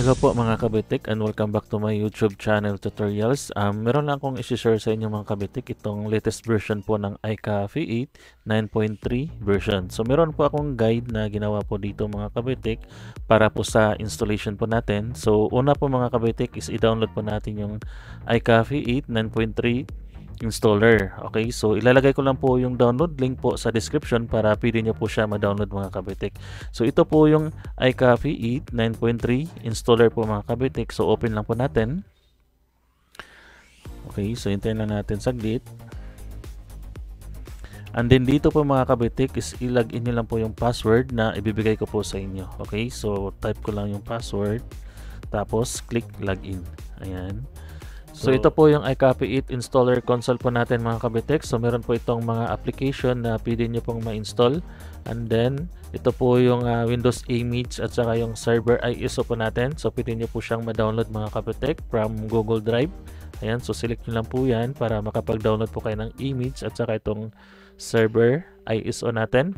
Hello po mga kabitik and welcome back to my YouTube channel tutorials. Meron lang akong isi-share sa inyo mga kabitik itong latest version po ng iCafe 8 9.3 version. So meron po akong guide na ginawa po dito mga kabitik para po sa installation po natin. So una po mga kabitik is i-download po natin yung iCafe 8 9.3 installer. Okay, so ilalagay ko lang po yung download link po sa description para pwede nyo po siya ma-download mga kabitik. So ito po yung iCafe 8 9.3 installer po mga kabitik. So open lang po natin. Okay, so hintayin lang natin saglit. And then dito po mga kabitik is ilagin nyo lang po yung password na ibibigay ko po sa inyo. Okay, so type ko lang yung password tapos click login. Ayan. So ito po yung iCafe 8 installer console po natin mga kabitik. So meron po itong mga application na pwede nyo pong ma-install. And then ito po yung Windows Image at saka yung server ISO po natin. So pwede nyo po siyang ma-download mga kabitik from Google Drive. Ayan, so select nyo lang po yan para makapag-download po kayo ng image at saka itong server ISO natin.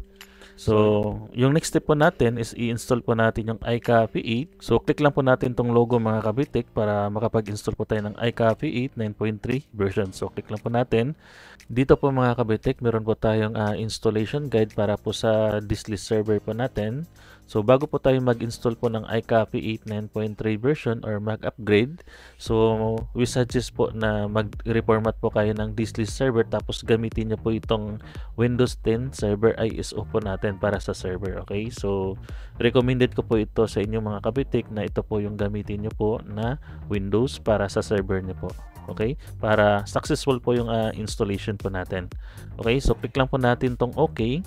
So, yung next step po natin is i-install po natin yung iCafe 8. So, click lang po natin tong logo mga kabitik para makapag-install po tayo ng iCafe 8 9.3 version. So, click lang po natin. Dito po mga kabitik, meron po tayong installation guide para po sa disk server po natin. So, bago po tayo mag-install po ng iCafe 8 9.3 version or mag-upgrade, so we suggest po na mag-reformat po kayo ng disk server tapos gamitin nyo po itong Windows 10 server ISO po natin para sa server. Okay, so recommended ko po ito sa inyo mga kabitik na ito po yung gamitin nyo po na Windows para sa server nyo po. Okay, para successful po yung installation po natin. Okay, so click lang po natin tong OK.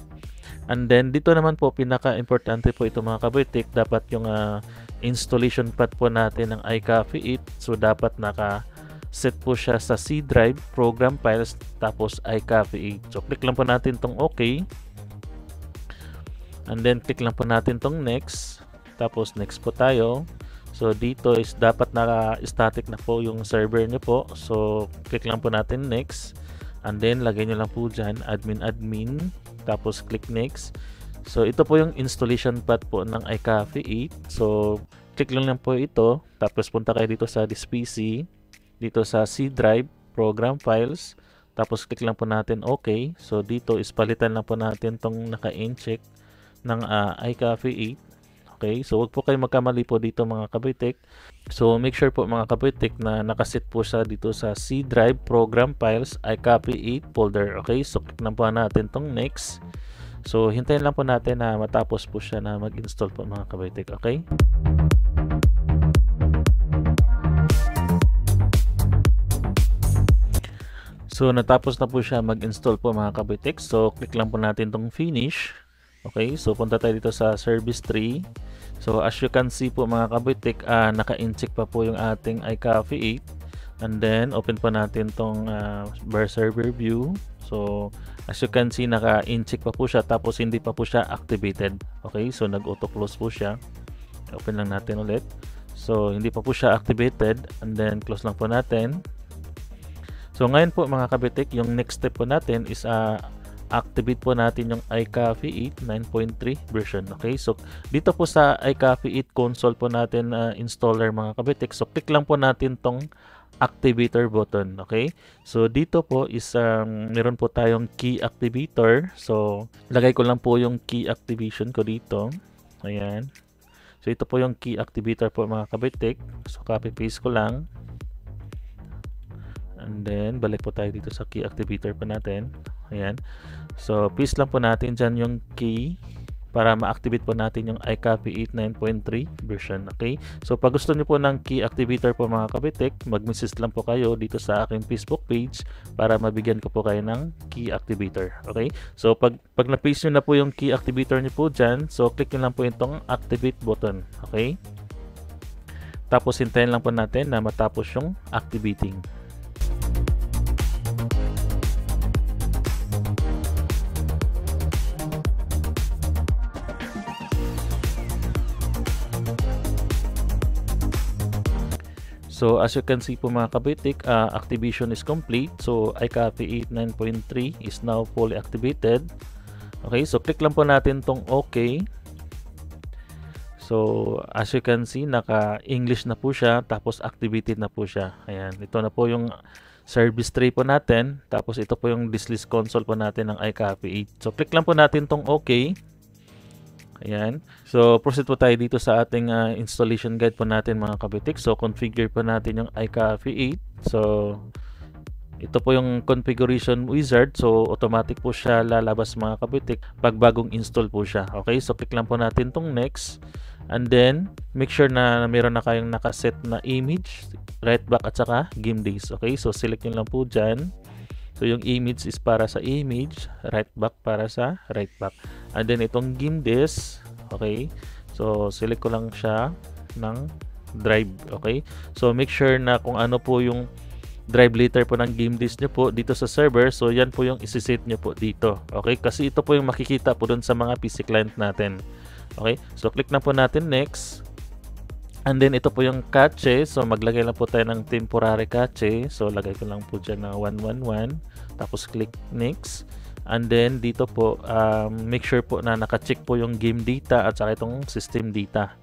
And then dito naman po pinaka-importante po ito mga kabitik, dapat yung installation path po natin ng iCafe 8. So dapat naka-set po siya sa C drive, program files, tapos iCafe 8. So click lang po natin tong OK. And then click lang po natin tong next. Tapos next po tayo. So dito is dapat naka-static na po yung server nyo po. So click lang po natin next. And then lagay nyo lang po dyan admin. Tapos click next. So ito po yung installation path po ng iCafe 8. So click lang po ito. Tapos punta kayo dito sa this PC. Dito sa C drive, program files. Tapos click lang po natin OK. So dito is palitan lang po natin tong naka-incheck ng iCafe 8. Okay, so wag po kayo magkamali po dito mga kabitik. So make sure po mga kabitik na nakaset po siya dito sa C drive, program files, iCafe 8 folder. Okay, so click na po natin tong next. So hintayin lang po natin na matapos po siya na mag-install po mga kabitik. Okay. So natapos na po siya mag-install po mga kabitik. So click lang po natin tong finish. Okay, so punta tayo dito sa service tree. So as you can see po mga kabitik, naka-incheck pa po yung ating iCafe 8. And then open po natin tong bar server view. So as you can see, naka-incheck pa po siya tapos hindi pa po siya activated. Okay, so nag-auto close po siya. Open lang natin ulit. So hindi pa po siya activated, and then close lang po natin. So ngayon po mga kabitik, yung next step po natin is activate po natin yung iCafe 8 9.3 version. Okay, so dito po sa iCafe 8 console po natin installer mga kabitik, so click lang po natin tong activator button. Okay, so dito po is meron po tayong key activator. So lagay ko lang po yung key activation ko dito. Ayan, so ito po yung key activator po mga kabitik. So copy paste ko lang, and then balik po tayo dito sa key activator po natin. Ayan. So, paste lang po natin dyan yung key para ma-activate po natin yung iCafe 8 9.3 version. Okay? So, pag gusto nyo po ng key activator po mga kabitik, mag-message lang po kayo dito sa aking Facebook page para mabigyan ko po kayo ng key activator. Okay? So, pag na-paste nyo na po yung key activator nyo po dyan, so click nyo lang po itong activate button. Okay? Tapos, hintayin lang po natin na matapos yung activating. So as you can see po mga kabitik, activation is complete. So iCafe 8 9.3 is now fully activated. Okay, so click lang po natin tong OK. So, as you can see, naka-English na po siya, tapos activated na po siya. Ayan, ito na po yung service tray po natin, tapos ito po yung dislist console po natin ng iCopy 8. So, click lang po natin tong OK. Ayan. So, proceed po tayo dito sa ating installation guide po natin mga kabitik. So, configure po natin yung iCopy 8. So, ito po yung configuration wizard. So, automatic po siya lalabas mga kabitik pag bagong install po siya. Okay, so click lang po natin tong next. And then, make sure na meron na kayong nakaset na image, right back at saka game days. Okay, so select nyo lang po dyan. So, yung image is para sa image, right back para sa right back. And then, itong game days, okay, so select ko lang siya ng drive. Okay, so make sure na kung ano po yung drive later po ng game days nyo po dito sa server. So, yan po yung isi-set nyo po dito. Okay, kasi ito po yung makikita po dun sa mga PC client natin. Okay, so click na po natin next. And then ito po yung cache. So maglagay lang po tayo ng temporary cache. So lagay ko lang po dyan na 111. Tapos click next. And then dito po make sure po na naka-check po yung game data at saka itong system data.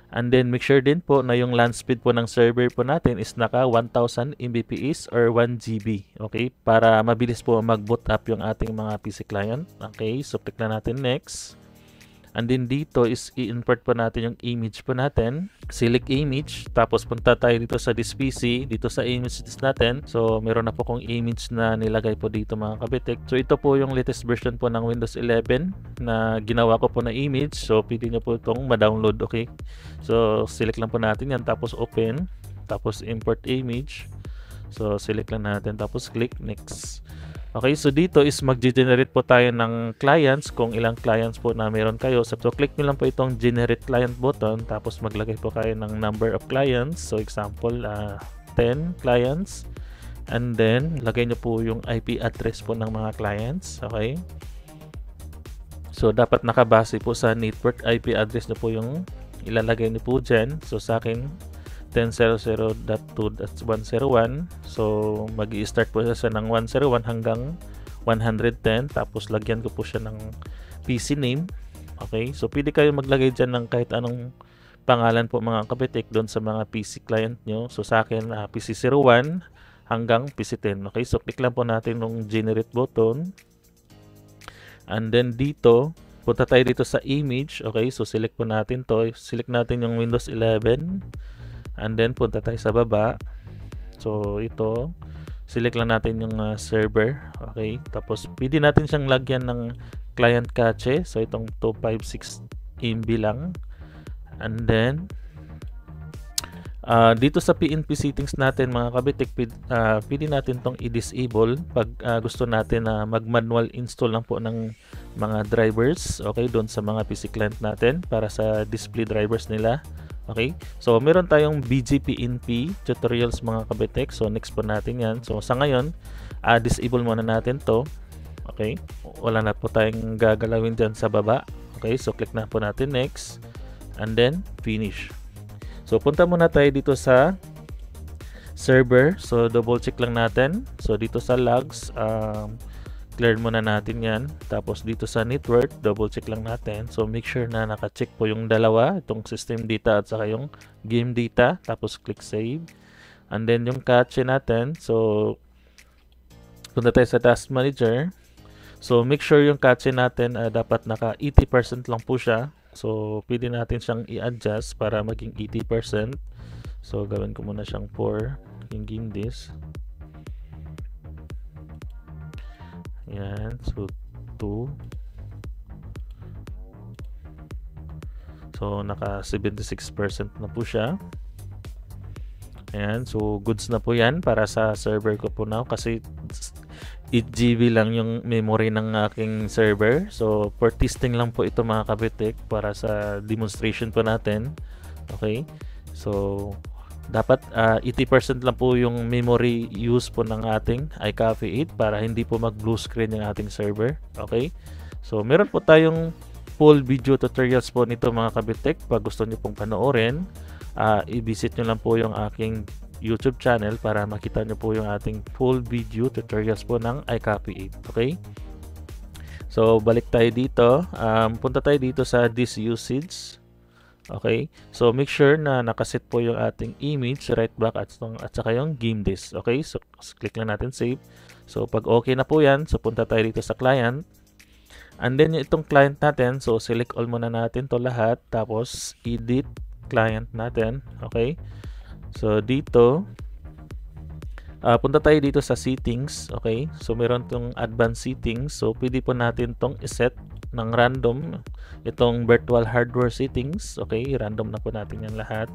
And then make sure din po na yung LAN speed po ng server po natin is naka 1000 Mbps or 1 GB. Okay, para mabilis po mag-boot up yung ating mga PC client. Okay, so click na natin next. And then dito is i-import po natin yung image po natin. Select image. Tapos punta tayo dito sa this PC. Dito sa image natin. So meron na po kong image na nilagay po dito mga kabitik. So ito po yung latest version po ng Windows 11 na ginawa ko po na image. So pwede nyo po itong ma-download. Okay. So select lang po natin yan. Tapos open. Tapos import image. So select lang natin. Tapos click next. Okay, so dito is mag-generate po tayo ng clients kung ilang clients po na meron kayo. So click nyo lang po itong generate client button, tapos maglagay po kayo ng number of clients. So example, 10 clients. And then, lagay nyo po yung IP address po ng mga clients. Okay. So dapat nakabase po sa network IP address na po yung ilalagay nyo po dyan. So sa akin, 10.0.2.101. So mag-i-start po siya ng 101 hanggang 110. Tapos lagyan ko po siya ng PC name. Okay, so pwede kayo maglagay dyan ng kahit anong pangalan po mga kabitik doon sa mga PC client nyo. So sa akin PC 01 hanggang PC 10. Okay, so click lang po natin yung generate button. And then dito punta tayo dito sa image. Okay, so select po natin to. Select natin yung Windows 11. And then punta tayo sa baba. So ito, select lang natin yung server. Okay, tapos pwede natin siyang lagyan ng client cache. So itong 256 MB lang. And then dito sa PNP settings natin mga kabitik, pwede natin tong i-disable pag gusto natin na mag-manual install lang po ng mga drivers. Okay, doon sa mga PC client natin para sa display drivers nila. Okay, so meron tayong BGPNP tutorials mga kabitek. So next po natin yan. So sa ngayon, disable muna natin to. Okay, wala na po tayong gagalawin dyan sa baba. Okay, so click na po natin next. And then finish. So punta muna tayo dito sa server. So double check lang natin. So dito sa logs, clear muna natin yan. Tapos dito sa network, double check lang natin. So make sure na naka-check po yung dalawa, itong system data at saka yung game data. Tapos click save. And then yung cache natin. So punta tayo sa task manager. So make sure yung cache natin dapat naka 80% lang po siya. So pwede natin siyang i-adjust para maging 80%. So gawin ko muna siyang 4 yung game disk. Yan, so 2. So naka 76% na po siya. Ayan, so goods na po yan para sa server ko po now kasi 8 GB lang yung memory ng aking server. So for testing lang po ito mga kabitik para sa demonstration po natin. Okay, so dapat 80% lang po yung memory use po ng ating iCopy 8 para hindi po mag blue screen yung ating server. Okay, so meron po tayong full video tutorials po nito mga kabitek. Pag gusto nyo pong panoorin, i-visit nyo lang po yung aking YouTube channel para makita nyo po yung ating full video tutorials po ng iCopy 8. Okay, so balik tayo dito. Punta tayo dito sa this usage. Okay? So make sure na nakaset po yung ating image, right back at saka yung game disk. Okay? So click lang natin save. So pag okay na po yan, so punta tayo dito sa client. And then itong client natin, so select all muna natin to lahat, tapos edit client natin. Okay? So dito, punta tayo dito sa settings. Okay? So meron tong advanced settings. So pwede po natin tong iset ng random itong virtual hardware settings. Okay, random na po natin yan lahat.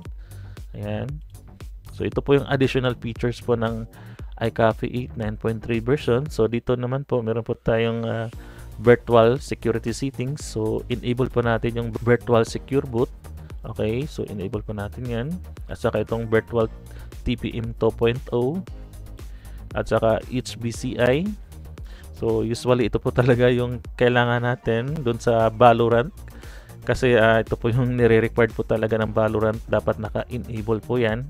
Ayan. So ito po yung additional features po ng iCafe 8 9.3 version. So dito naman po meron po tayong virtual security settings. So enable po natin yung virtual secure boot. Okay, so enable po natin yan. At saka itong virtual TPM 2.0 at saka HBCI. So usually ito po talaga yung kailangan natin doon sa Valorant, kasi ito po yung nire-required po talaga ng Valorant, dapat naka-enable po yan.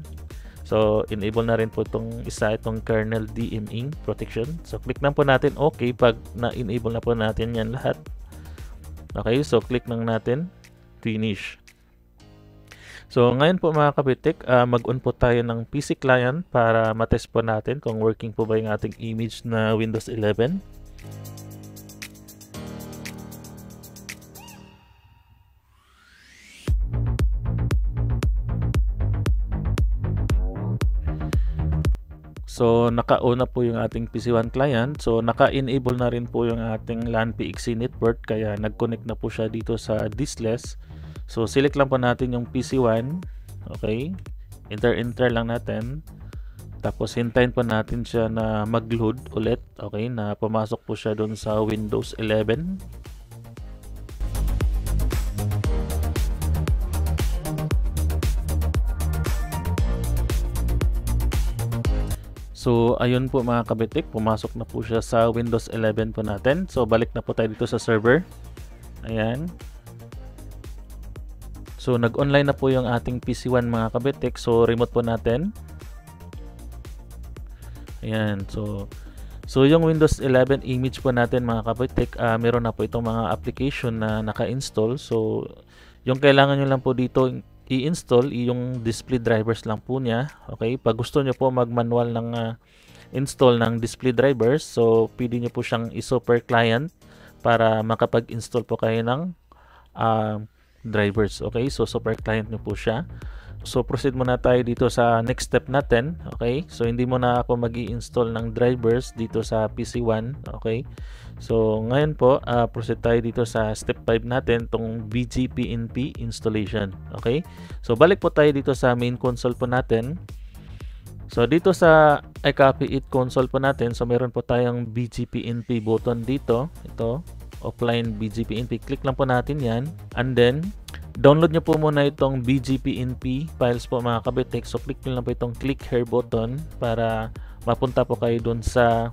So enable na rin po itong kernel DMing protection. So click lang po natin okay pag na-enable na po natin yan lahat. Okay, so click lang natin finish. So ngayon po mga kabitik, mag-on po tayo ng PC client para matest po natin kung working po ba yung ating image na Windows 11. So naka-on na po yung ating PC1 client. So naka-enable na rin po yung ating LAN PXE network, kaya nag-connect na po siya dito sa diskless. So select lang po natin yung PC1. Okay, enter lang natin, tapos hintayin po natin siya na mag-load ulit. Okay, na pumasok po siya doon sa Windows 11. So ayun po mga kabitik, pumasok na po siya sa Windows 11 po natin. So balik na po tayo dito sa server. Ayan. So nag-online na po yung ating PC1 mga kabitik. So remote po natin. Ayan. So yung Windows 11 image po natin mga kabitik, meron na po itong mga application na naka-install. So yung kailangan nyo lang po dito i-install yung display drivers lang po niya. Okay, pag gusto nyo po mag-manual ng install ng display drivers, so pwede nyo po siyang i-super client para makapag-install po kayo ng drivers. Okay, so super client nyo po siya. So proceed muna tayo dito sa next step natin. Okay, so hindi mo na ako mag-i-install ng drivers dito sa PC1. Okay, so ngayon po proceed tayo dito sa step 5 natin, tong BGPNP installation. Okay, so balik po tayo dito sa main console po natin. So dito sa iCafe 8 console po natin, so meron po tayong BGPNP button dito. Ito, offline BGPNP. Click lang po natin yan, and then download nyo po muna itong BGPNP files po mga kabitik. So click nyo lang po itong click here button para mapunta po kayo dun sa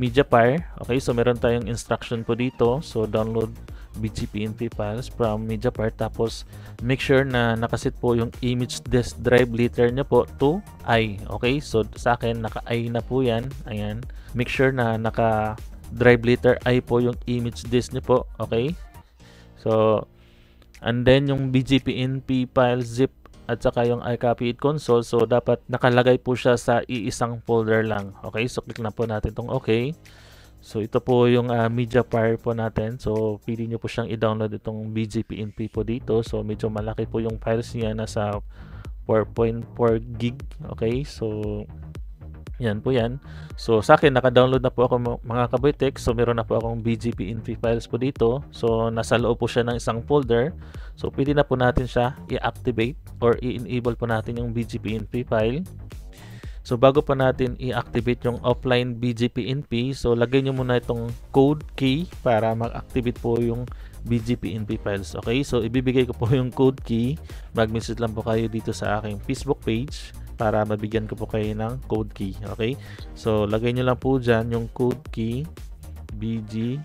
Mediafire. Okay, so meron tayong instruction po dito. So download BGPNP files from Mediafire, tapos make sure na nakaset po yung image disk drive liter nyo po to I. Okay, so sa akin naka I na po yan. Ayan, make sure na naka drive liter I po yung image disk nyo po. Okay, so and then yung BGPNP file zip at saka yung iCafe 8 console, so dapat nakalagay po siya sa iisang folder lang. Okay, so click na po natin itong okay. So ito po yung Mediafire po natin. So pili nyo po siyang i-download itong BGPNP po dito. So medyo malaki po yung files niya, nasa 4.4 gig. Okay, so yan po yan. So sa akin naka-download na po ako mga kabitik. So meron na po akong BGPNP files po dito. So nasa loob po siya ng isang folder. So pwede na po natin siya i-activate or i-enable po natin yung BGPNP file. So bago pa natin i-activate yung offline BGPNP, so lagay nyo muna itong code key para mag-activate po yung BGPNP files. Okay, so ibibigay ko po yung code key. Mag-message lang po kayo dito sa aking Facebook page para mabigyan ko po kayo ng code key. Okay, so lagay nyo lang po dyan yung code key BG.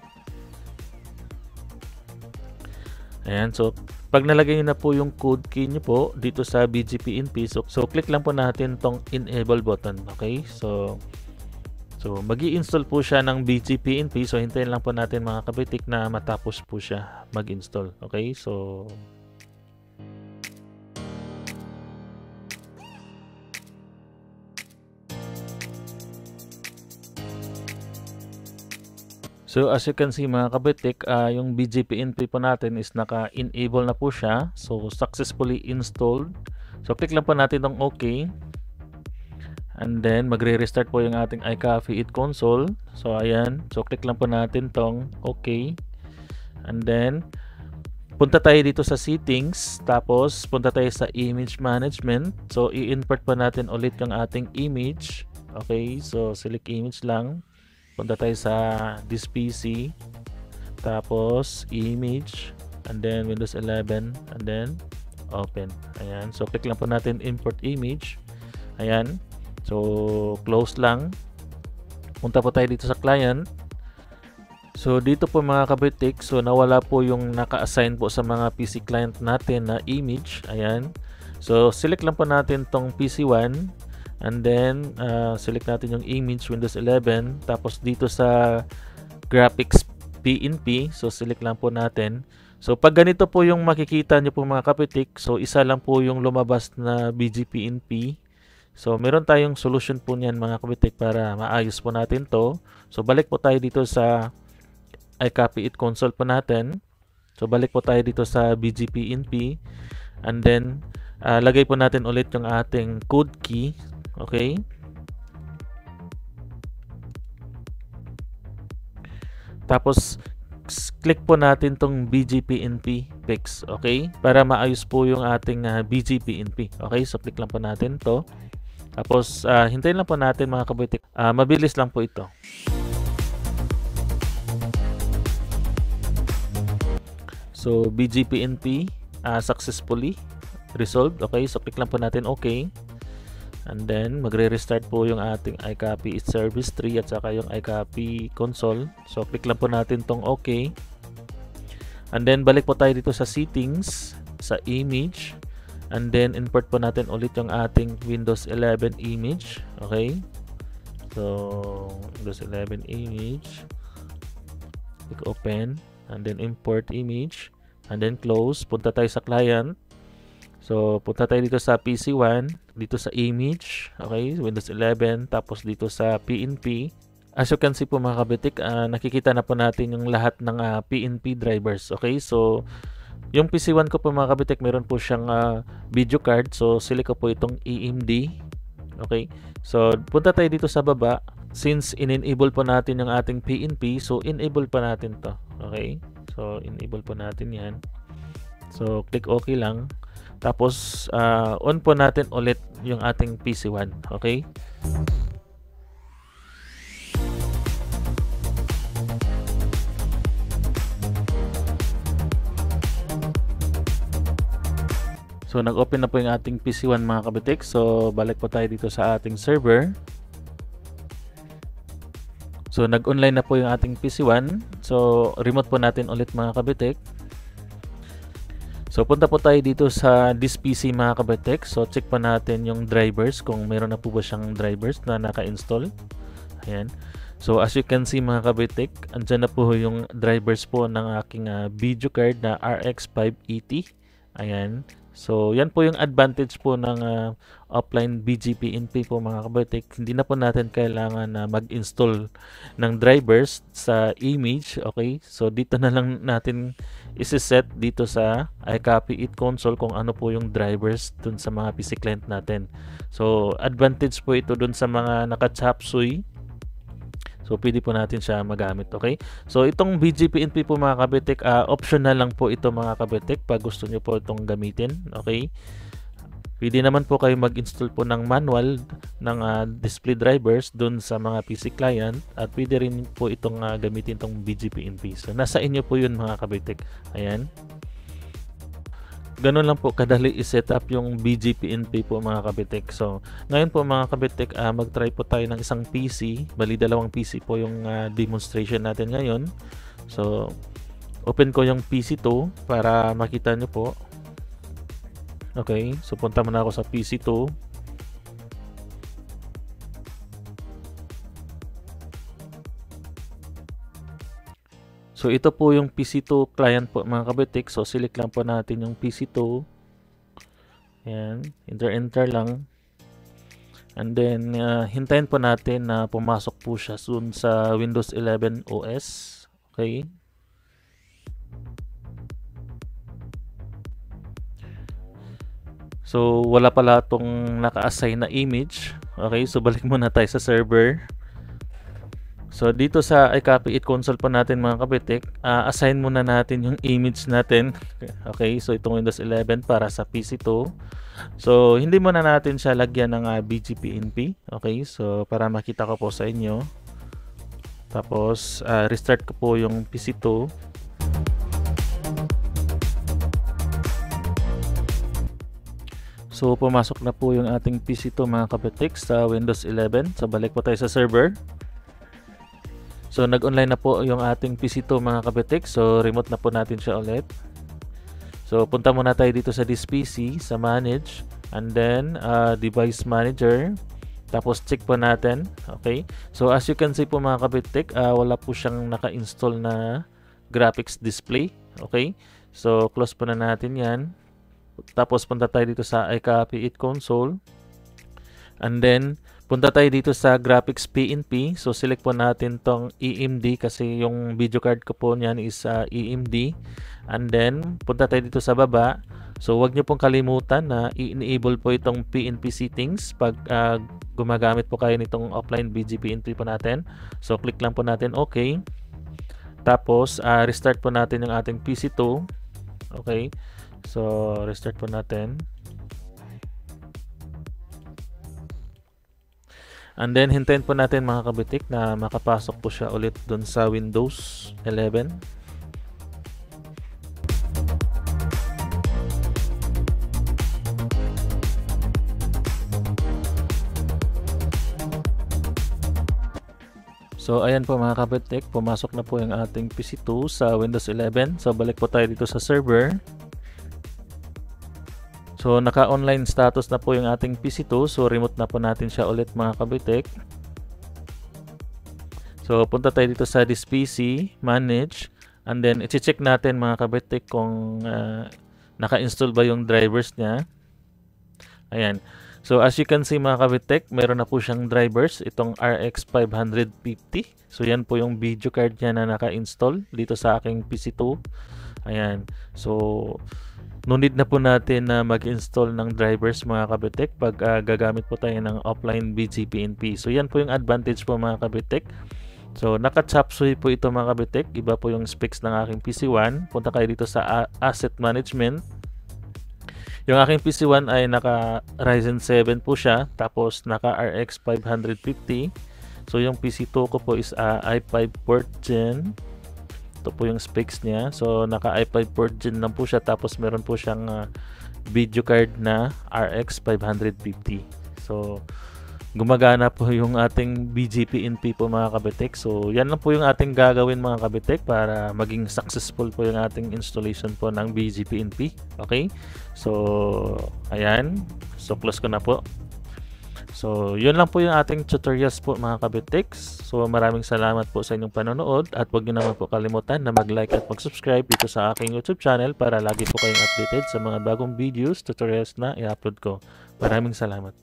Ayan, so pag nalagay nyo na po yung code key nyo po dito sa BGPNP, so click lang po natin tong enable button. Okay, so magi-install po siya ng BGPNP. So hintayin lang po natin mga kabitik na matapos po siya mag-install. Okay, so So as you can see mga kabitik, yung BGP-NP po natin is naka-enable na po siya. So successfully installed. So click lang po natin tong OK. And then magre-restart po yung ating iCafe It console. So ayan. So click lang po natin tong OK. And then punta tayo dito sa settings. Tapos punta tayo sa image management. So i-import po natin ulit yung ating image. Okay. So select image lang. Punta tayo sa this PC, tapos image, and then Windows 11, and then open. Ayan, so click lang po natin import image. Ayan, so close lang. Punta po tayo dito sa client. So dito po mga kabitik, so nawala po yung naka-assign po sa mga PC client natin na image. Ayan, so select lang po natin tong PC1. And then, select natin yung image, Windows 11. Tapos dito sa graphics PNP, so select lang po natin. So pag ganito po yung makikita nyo po mga kapitik, so isa lang po yung lumabas na BGP-NP. So meron tayong solution po niyan mga kapitik para maayos po natin to. So balik po tayo dito sa iCopy It console po natin. So balik po tayo dito sa BGP-NP. And then, lagay po natin ulit yung ating code key. Okay. Tapos click po natin tong BGP-NP fix, okay? Para maayos po yung ating BGP-NP. Okay, so click lang po natin to. Tapos hintayin lang po natin mga kabitik. Mabilis lang po ito. So BGP-NP successfully resolved. Okay, so click lang po natin okay. And then magre-restart po yung ating iCopy It Service 3 at saka yung iCopy console. So click lang po natin tong OK. And then balik po tayo dito sa settings, sa image. And then import po natin ulit yung ating Windows 11 image. Okay. So Windows 11 image. Click open. And then import image. And then close. Punta tayo sa client. So, punta tayo dito sa PC1, dito sa image, okay, Windows 11, tapos dito sa PNP. As you can see po mga kabitik, nakikita na po natin yung lahat ng PNP drivers, okay. So, yung PC1 ko po mga kabitik, meron po siyang video card. So, select ko po itong AMD, okay. So, punta tayo dito sa baba. Since in-enable po natin yung ating PNP, so enable pa natin to, okay. So, enable po natin yan. So, click OK lang. Tapos, on po natin ulit yung ating PC1. Okay? So, nag-open na po yung ating PC1 mga kabitik. So, balik po tayo dito sa ating server. So, nag-online na po yung ating PC1. So, remote po natin ulit mga kabitik. So, punta po tayo dito sa this PC mga kabitik. So, check pa natin yung drivers kung meron na po ba siyang drivers na naka-install. Ayan. So, as you can see mga kabitik, andyan na po yung drivers po ng aking video card na RX 580. Ayan. So, yan po yung advantage po ng offline BGP-NP po mga kabitik. Hindi na po natin kailangan na mag-install ng drivers sa image. Okay. So, dito na lang natin isi-set dito sa iCopy It console kung ano po yung drivers dun sa mga PC client natin. So, advantage po ito dun sa mga naka-chapsuy. So, pwede po natin siya magamit, okay? So, itong BGP-NP po mga kabitik, optional lang po ito mga kabitik pag gusto nyo po itong gamitin, okay? Pwede naman po kayo mag-install po ng manual ng display drivers dun sa mga PC client at pwede rin po itong gamitin itong BGP-NP. So, nasa inyo po yun mga kabitik. Ayan. Ganun lang po kadali i-set up yung BGP-NP po mga kabitik. So, ngayon po mga kabitik, mag-try po tayo ng isang PC. Bali, dalawang PC po yung demonstration natin ngayon. So, open ko yung PC2 para makita nyo po. Okay, so punta muna ako sa PC2. So, ito po yung PC2 client po mga kabitik. So, select lang po natin yung PC2. Ayan. Enter lang. And then, hintayin po natin na pumasok po siya soon sa Windows 11 OS. Okay. So, wala pala itong naka-assign na image. Okay, so balik muna tayo sa server. So, dito sa iCopy It console po natin mga kabitik, assign muna natin yung image natin. Okay, so itong Windows 11 para sa PC2. So, hindi muna natin siya lagyan ng BGPNP. Okay, so para makita ko po sa inyo. Tapos, restart ko po yung PC2. So, pumasok na po yung ating PC2 mga kabitik sa Windows 11. So, balik po tayo sa server. So, nag-online na po yung ating PC2 mga kabitik. So, remote na po natin siya ulit. So, punta muna tayo dito sa this PC, sa Manage, and then Device Manager. Tapos, check po natin. Okay. So, as you can see po mga kabitik, wala po siyang naka-install na graphics display. Okay. So, close po na natin yan. Tapos, punta tayo dito sa iCopy It console. And then, punta tayo dito sa Graphics PNP. So, select po natin tong EMD kasi yung video card ko po niyan is EMD. And then, punta tayo dito sa baba. So, wag nyo pong kalimutan na i-enable po itong PNP settings pag gumagamit po kayo nitong offline BGPNP po natin. So, click lang po natin OK. Tapos, restart po natin yung ating PC2. Okay. So, restart po natin. And then, hintayin po natin mga kabitik na makapasok po siya ulit dun sa Windows 11. So, ayan po mga kabitik, pumasok na po yung ating PC2 sa Windows 11. So, balik po tayo dito sa server. So, naka-online status na po yung ating PC2. So, remote na po natin siya ulit mga kabitik. So, punta tayo dito sa this PC, Manage. And then, i-check natin mga kabitik kung naka-install ba yung drivers niya. Ayan. So, as you can see mga kabitik, meron na po siyang drivers. Itong RX 550. So, yan po yung video card niya na naka-install dito sa aking PC2. Ayan. So, no need na po natin na mag-install ng drivers mga kabitik pag gagamit po tayo ng offline BGPNP. So yan po yung advantage po mga kabitik. So naka-chopsuey po ito mga kabitik. Iba po yung specs ng aking PC1. Punta kayo dito sa Asset Management. Yung aking PC1 ay naka Ryzen 7 po siya. Tapos naka RX 550. So yung PC2 ko po is i5 4th Gen. Ito po yung specs niya. So, naka i5 4th Gen lang po siya. Tapos, meron po siyang video card na RX 550. So, gumagana po yung ating BGPNP po mga kabitik. So, yan lang po yung ating gagawin mga kabitik para maging successful po yung ating installation po ng BGPNP. Okay? So, ayan. So, close ko na po. So, yun lang po yung ating tutorials po mga kabitiks. So, maraming salamat po sa inyong panonood at huwag nyo naman po kalimutan na mag-like at mag-subscribe dito sa aking YouTube channel para lagi po kayong updated sa mga bagong videos, tutorials na i-upload ko. Maraming salamat.